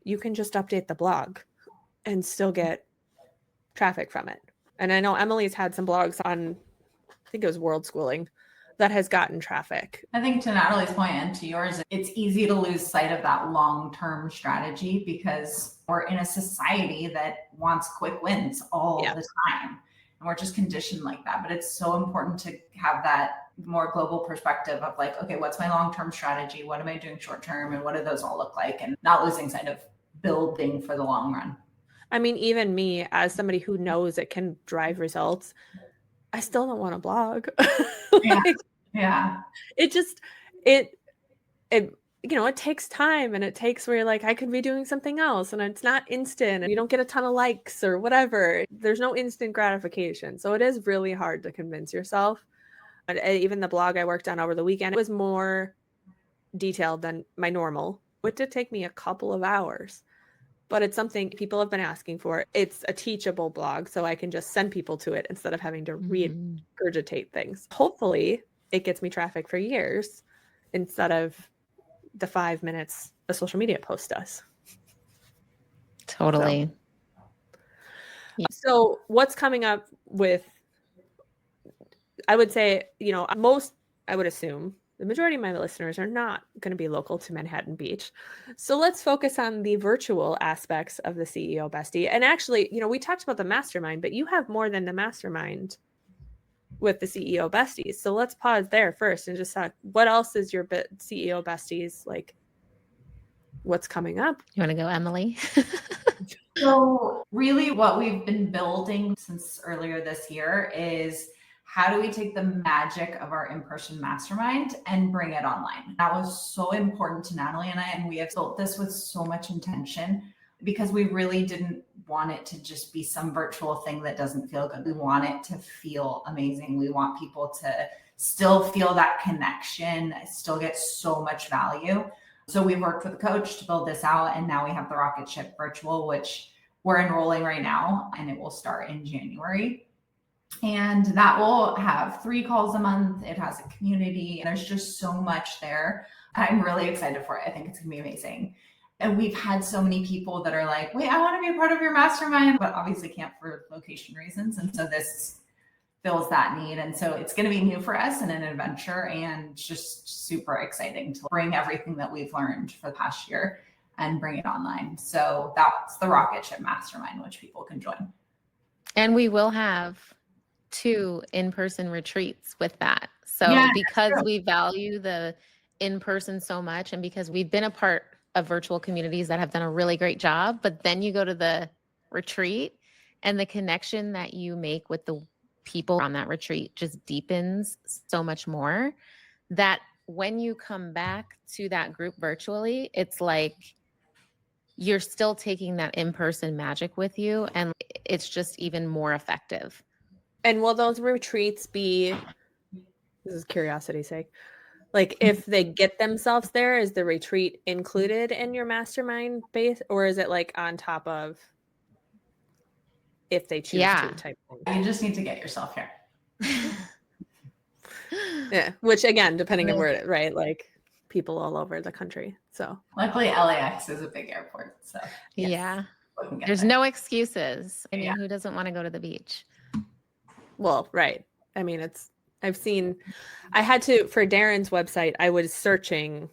you can just update the blog and still get traffic from it. And I know Emily's had some blogs on, I think it was World Schooling, that has gotten traffic. I think to Natalie's point and to yours, it's easy to lose sight of that long-term strategy because we're in a society that wants quick wins all the time. And we're just conditioned like that. But it's so important to have that more global perspective of like, okay, what's my long-term strategy? What am I doing short-term? And what do those all look like? And not losing sight of building for the long run. I mean, even me as somebody who knows it can drive results, I still don't want to blog. Yeah. It just, it it takes time, and it takes where you're like, I could be doing something else, and it's not instant, and you don't get a ton of likes or whatever. There's no instant gratification. So it is really hard to convince yourself. And even the blog I worked on over the weekend, it was more detailed than my normal. It did take me a couple of hours, but it's something people have been asking for. It's a teachable blog, so I can just send people to it instead of having to regurgitate things. Hopefully it gets me traffic for years instead of the 5 minutes a social media post does. Totally. So what's coming up with, I would say, I would assume the majority of my listeners are not going to be local to Manhattan Beach. So let's focus on the virtual aspects of the CEO Bestie. And actually, we talked about the mastermind, but you have more than the mastermind with the CEO Besties. So let's pause there first and just talk, what else is your CEO Besties like? What's coming up? You want to go, Emily? So really what we've been building since earlier this year is, how do we take the magic of our in-person mastermind and bring it online? That was so important to Natalie and I, and we have built this with so much intention because we really didn't want it to just be some virtual thing that doesn't feel good. We want it to feel amazing. We want people to still feel that connection, still get so much value. So we've worked with a coach to build this out, and now we have the Rocket Ship Virtual, which we're enrolling right now, and it will start in January. And that will have 3 calls a month. It has a community. There's just so much there. I'm really excited for it. I think it's gonna be amazing. And we've had so many people that are like, wait, I want to be a part of your mastermind, but obviously can't for location reasons. And so this fills that need. And so it's going to be new for us and an adventure, and just super exciting to bring everything that we've learned for the past year and bring it online. So that's the Rocket Ship Mastermind, which people can join. And we will have 2 in-person retreats with that. So because we value the in-person so much, and because we've been a part of virtual communities that have done a really great job, but then you go to the retreat and the connection that you make with the people on that retreat just deepens so much more, that when you come back to that group virtually, it's like you're still taking that in-person magic with you, and it's just even more effective. And will those retreats be, this is curiosity's sake, like if they get themselves there, is the retreat included in your mastermind base, or is it like on top of if they choose to type thing? You just need to get yourself here. Yeah, which again, depending on where it is, right? Like people all over the country. So luckily LAX is a big airport. So yes, there's no excuses. I mean, who doesn't want to go to the beach? Well, right. I mean, I had to, for Darren's website, I was searching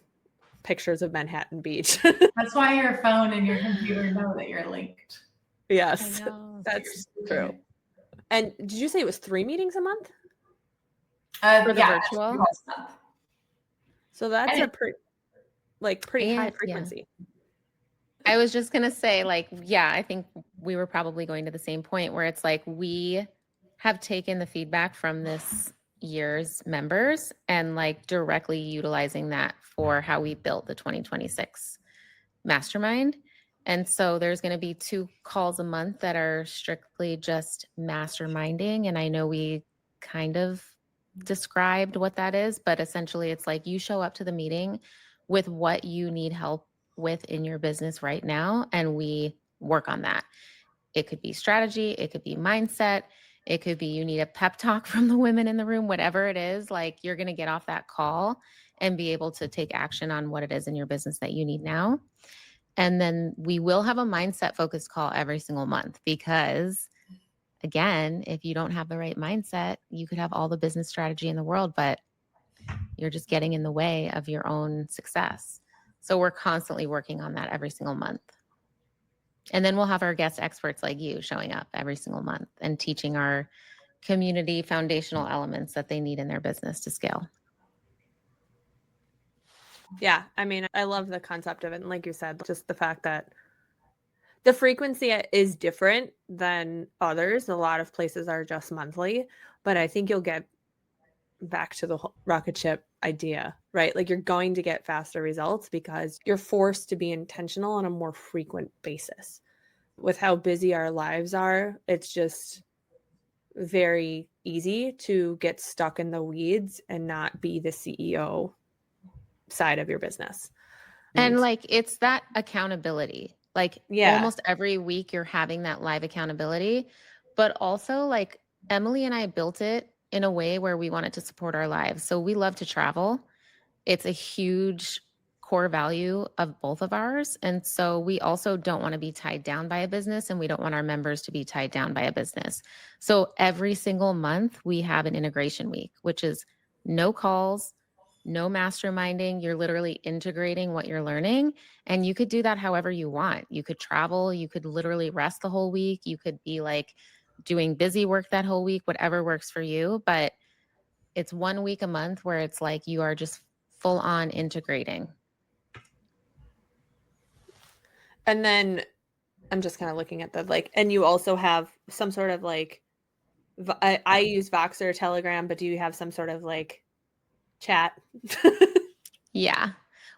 pictures of Manhattan Beach. That's why your phone and your computer know that you're linked. Yes, that's true. And did you say it was 3 meetings a month? For the virtual? So that's a pretty high frequency. Yeah. I was just going to say, I think we were probably going to the same point where it's like we have taken the feedback from this year's members and directly utilizing that for how we built the 2026 mastermind. And so there's going to be 2 calls a month that are strictly just masterminding. And I know we kind of described what that is, but essentially it's like you show up to the meeting with what you need help with in your business right now, and we work on that. It could be strategy, it could be mindset, it could be you need a pep talk from the women in the room, whatever it is, you're going to get off that call and be able to take action on what it is in your business that you need now. And then we will have a mindset focused call every single month, because again, if you don't have the right mindset, you could have all the business strategy in the world, but you're just getting in the way of your own success. So we're constantly working on that every single month. And then we'll have our guest experts like you showing up every single month and teaching our community foundational elements that they need in their business to scale. Yeah, I mean, I love the concept of it. And like you said, just the fact that the frequency is different than others. A lot of places are just monthly, but I think you'll get back to the Rocket Ship. idea, right? Like you're going to get faster results because you're forced to be intentional on a more frequent basis. With how busy our lives are, it's just very easy to get stuck in the weeds and not be the CEO side of your business. And like, it's that accountability. Like Yeah, almost every week you're having that live accountability, but also like Emily and I built it in a way where we wanted to support our lives. So we love to travel. It's a huge core value of both of ours. And so we also don't want to be tied down by a business, and we don't want our members to be tied down by a business. So every single month we have an integration week, which is no calls, no masterminding. You're literally integrating what you're learning. And you could do that however you want. You could travel, you could literally rest the whole week. You could be like doing busy work that whole week, whatever works for you. But it's 1 week a month where it's like you are just full on integrating. and then I'm just kind of looking at the like, and you also have some sort of like, I use Voxer, Telegram, but do you have some sort of like chat? Yeah,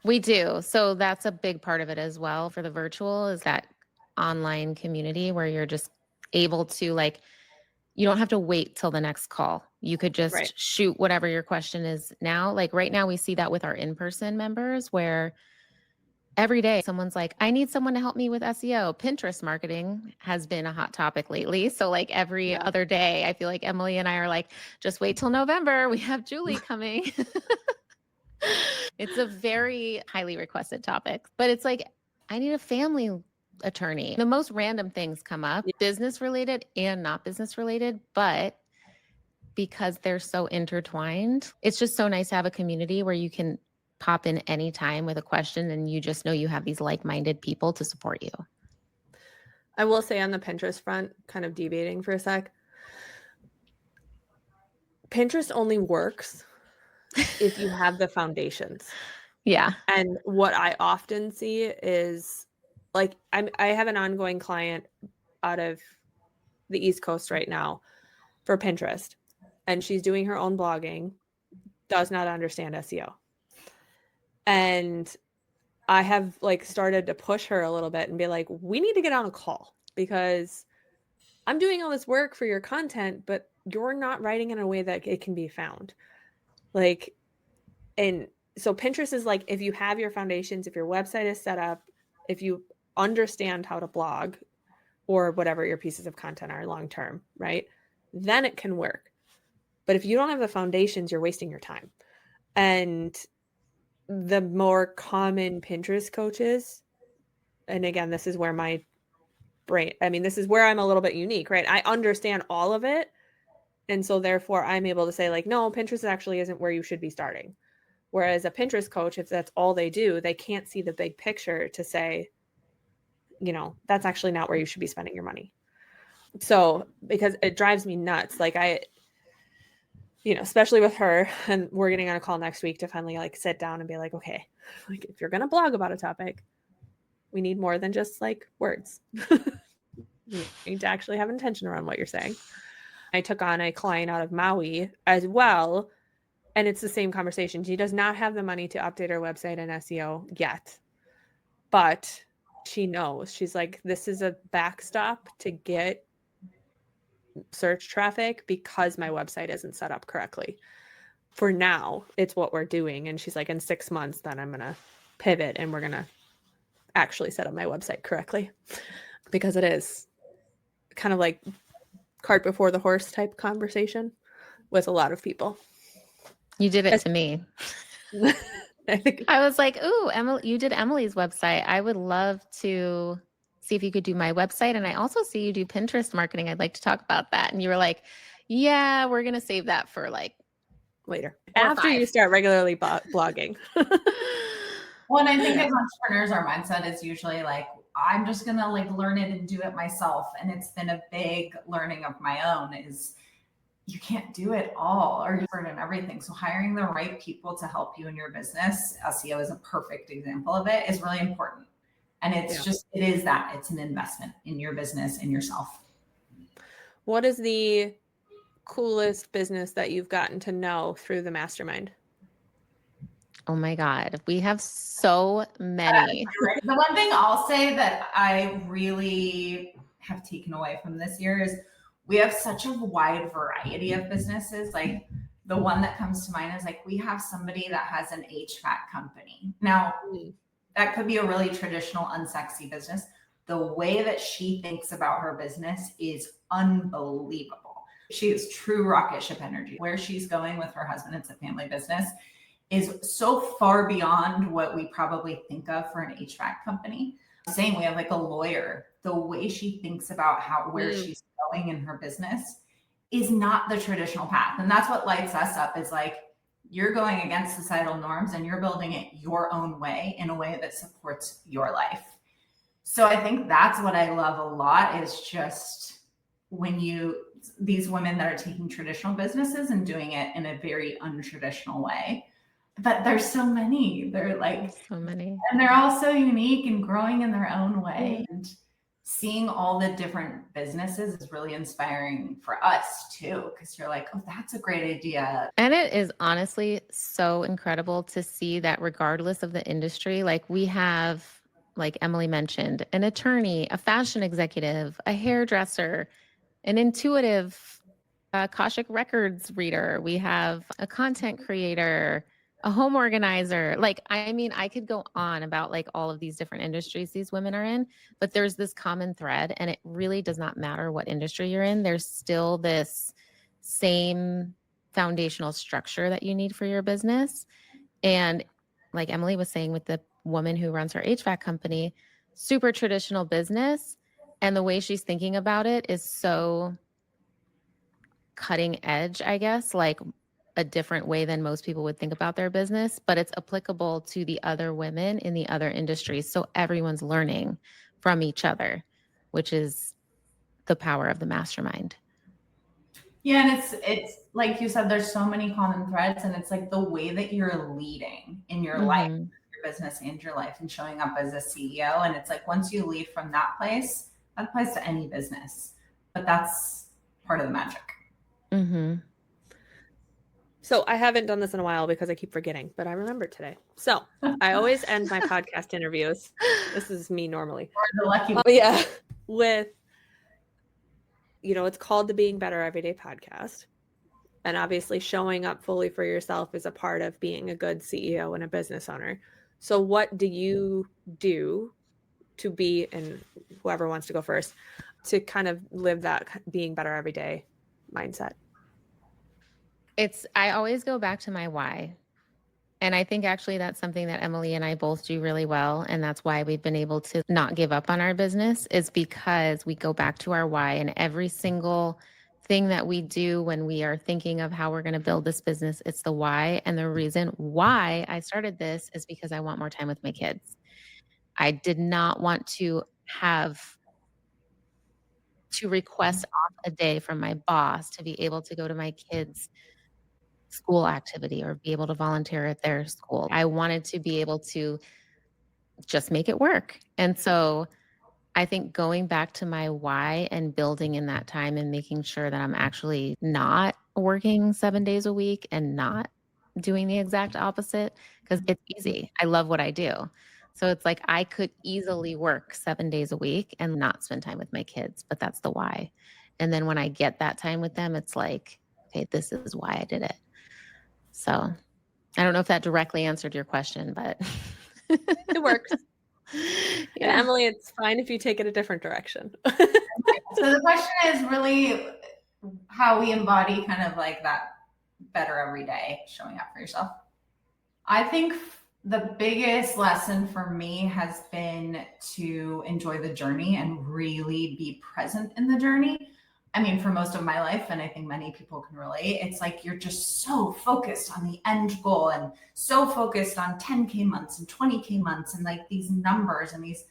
we do. So that's a big part of it as well for the virtual, is that online community where you're just able to like, you don't have to wait till the next call. You could just Right. shoot whatever your question is now. Like right now we see that with our in-person members where every day someone's like, I need someone to help me with SEO. Pinterest marketing has been a hot topic lately. So like every Yeah. other day, I feel like Emily and I are like, just wait till November. We have Julie coming. It's a very highly requested topic, but it's like, I need a family attorney. The most random things come up, Yeah. business related and not business related, but because they're so intertwined, it's just so nice to have a community where you can pop in anytime with a question and you just know you have these like-minded people to support you. I will say on the Pinterest front, kind of debating for a sec, Pinterest only works if you have the foundations. Yeah. And what I often see is like I have an ongoing client out of the East Coast right now for Pinterest, and she's doing her own blogging, does not understand SEO. And I have like started to push her a little bit and be like, we need to get on a call because I'm doing all this work for your content, but you're not writing in a way that it can be found. Like, and so Pinterest is like, if you have your foundations, if your website is set up, if you understand how to blog or whatever your pieces of content are long term, right? Then it can work. But if you don't have the foundations, you're wasting your time. And the more common Pinterest coaches, and again, this is where my brain, I mean, this is where I'm a little bit unique, right? I understand all of it. And so therefore I'm able to say like, no, Pinterest actually isn't where you should be starting. Whereas a Pinterest coach, if that's all they do, they can't see the big picture to say, you know, that's actually not where you should be spending your money. So, because it drives me nuts. Like you know, especially with her, and we're getting on a call next week to finally like sit down and be like, okay, like if you're going to blog about a topic, we need more than just like words. You need to actually have intention around what you're saying. I took on a client out of Maui as well, and it's the same conversation. She does not have the money to update her website and SEO yet, but she knows. She's like, this is a backstop to get search traffic because my website isn't set up correctly. For now, it's what we're doing. And she's like, in 6 months, then I'm going to pivot and we're going to actually set up my website correctly, because it is kind of like cart before the horse type conversation with a lot of people. You did it to me. I think I was like, ooh, Emily, you did Emily's website. I would love to see if you could do my website. And I also see you do Pinterest marketing. I'd like to talk about that. And you were like, yeah, we're going to save that for like later, 4 or after you 5. start regularly blogging. Well, and I think as entrepreneurs, our mindset is usually like, I'm just gonna like learn it and do it myself. And it's been a big learning of my own is you can't do it all or you're expert in everything. So hiring the right people to help you in your business, SEO is a perfect example of it, is really important. And it's just, it is that it's an investment in your business and yourself. What is the coolest business that you've gotten to know through the mastermind? Oh my God. We have so many. The one thing I'll say that I really have taken away from this year is we have such a wide variety of businesses. Like the one that comes to mind is like we have somebody that has an HVAC company. Now, that could be a really traditional, unsexy business. The way that she thinks about her business is unbelievable. She is true rocket ship energy. Where she's going with her husband, it's a family business, is so far beyond what we probably think of for an HVAC company. Same, we have like a lawyer. The way she thinks about where she's going in her business is not the traditional path. And that's what lights us up, is like, you're going against societal norms and you're building it your own way in a way that supports your life. So I think that's what I love a lot, is just these women that are taking traditional businesses and doing it in a very untraditional way. But there's so many. They're like so many. And they're all so unique and growing in their own way. And seeing all the different businesses is really inspiring for us too, because you're like, oh, that's a great idea. And it is honestly so incredible to see that regardless of the industry, like we have, like Emily mentioned, an attorney, a fashion executive, a hairdresser, an intuitive Akashic Records reader. We have a content creator, a home organizer. Like, I mean, I could go on about like all of these different industries these women are in, but there's this common thread, and it really does not matter what industry you're in. There's still this same foundational structure that you need for your business. And like Emily was saying with the woman who runs her HVAC company, super traditional business. And the way she's thinking about it is so cutting edge, I guess, like a different way than most people would think about their business, but it's applicable to the other women in the other industries. So everyone's learning from each other, which is the power of the mastermind. Yeah, and it's like you said, there's so many common threads, and it's like the way that you're leading in your life, your business and your life, and showing up as a CEO. And it's like, once you lead from that place, that applies to any business, but that's part of the magic. So I haven't done this in a while because I keep forgetting, but I remembered today. So I always end my podcast interviews. This is me normally. Or the lucky with, it's called the Being Better Everyday podcast. And obviously showing up fully for yourself is a part of being a good CEO and a business owner. So what do you do to be, and whoever wants to go first, to kind of live that being better every day mindset? I always go back to my why. And I think actually that's something that Emily and I both do really well. And that's why we've been able to not give up on our business, is because we go back to our why. And every single thing that we do when we are thinking of how we're going to build this business, it's the why. And the reason why I started this is because I want more time with my kids. I did not want to have to request off a day from my boss to be able to go to my kids' school activity or be able to volunteer at their school. I wanted to be able to just make it work. And so I think going back to my why and building in that time and making sure that I'm actually not working 7 days a week and not doing the exact opposite, because it's easy. I love what I do. So it's like I could easily work 7 days a week and not spend time with my kids, but that's the why. And then when I get that time with them, it's like, okay, this is why I did it. So I don't know if that directly answered your question, but it works. Yeah. And Emily, it's fine if you take it a different direction. So the question is really how we embody kind of like that better every day, showing up for yourself. I think the biggest lesson for me has been to enjoy the journey and really be present in the journey. I mean, for most of my life, and I think many people can relate, it's like you're just so focused on the end goal and so focused on 10K months and 20K months and like these numbers and these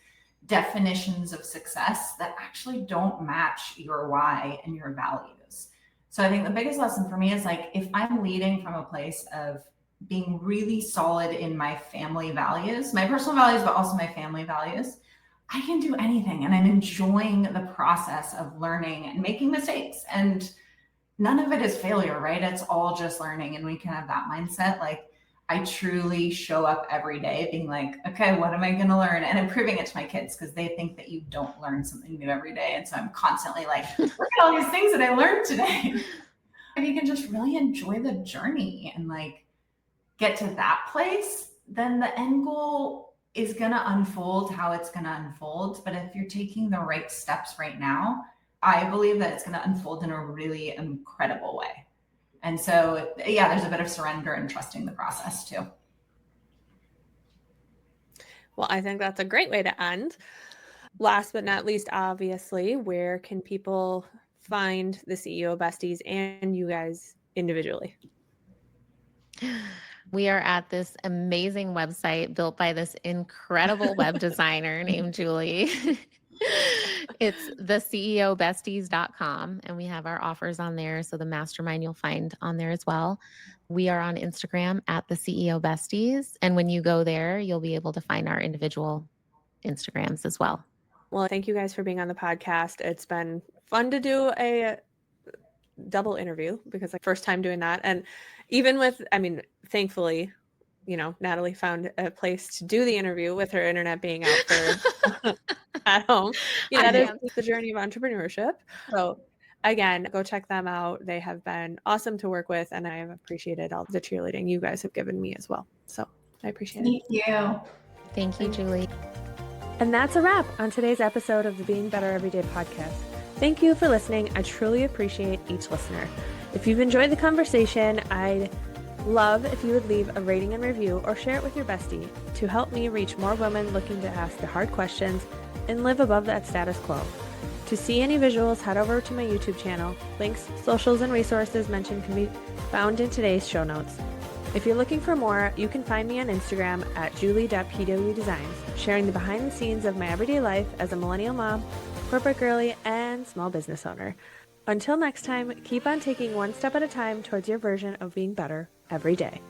definitions of success that actually don't match your why and your values. So I think the biggest lesson for me is like, if I'm leading from a place of being really solid in my family values, my personal values, but also my family values, I can do anything. And I'm enjoying the process of learning and making mistakes. And none of it is failure, right? It's all just learning. And we can have that mindset. Like, I truly show up every day being like, okay, what am I going to learn? And improving it to my kids because they think that you don't learn something new every day. And so I'm constantly like, look at all these things that I learned today. If you can just really enjoy the journey and like get to that place, then the end goal is going to unfold how it's going to unfold. But if you're taking the right steps right now, I believe that it's going to unfold in a really incredible way. And so, yeah, there's a bit of surrender and trusting the process too. Well, I think that's a great way to end. Last but not least, obviously, where can people find the CEO Besties and you guys individually? We are at this amazing website built by this incredible web designer named Julie. It's the CEOBesties.com, and we have our offers on there. So the mastermind you'll find on there as well. We are on Instagram at the CEO Besties. And when you go there, you'll be able to find our individual Instagrams as well. Well, thank you guys for being on the podcast. It's been fun to do a double interview because like first time doing that. And even with, I mean, thankfully, Natalie found a place to do the interview with her internet being out for at home. That is the journey of entrepreneurship. So again, go check them out. They have been awesome to work with, and I have appreciated all the cheerleading you guys have given me as well. So I appreciate it. Thank you. Thank you, Julie. And that's a wrap on today's episode of the Being Better Everyday podcast. Thank you for listening. I truly appreciate each listener. If you've enjoyed the conversation, I'd love if you would leave a rating and review or share it with your bestie to help me reach more women looking to ask the hard questions and live above that status quo. To see any visuals, head over to my YouTube channel. Links, socials, and resources mentioned can be found in today's show notes. If you're looking for more, you can find me on Instagram at julie.pwdesigns, sharing the behind the scenes of my everyday life as a millennial mom, corporate girly, and small business owner. Until next time, keep on taking one step at a time towards your version of being better every day.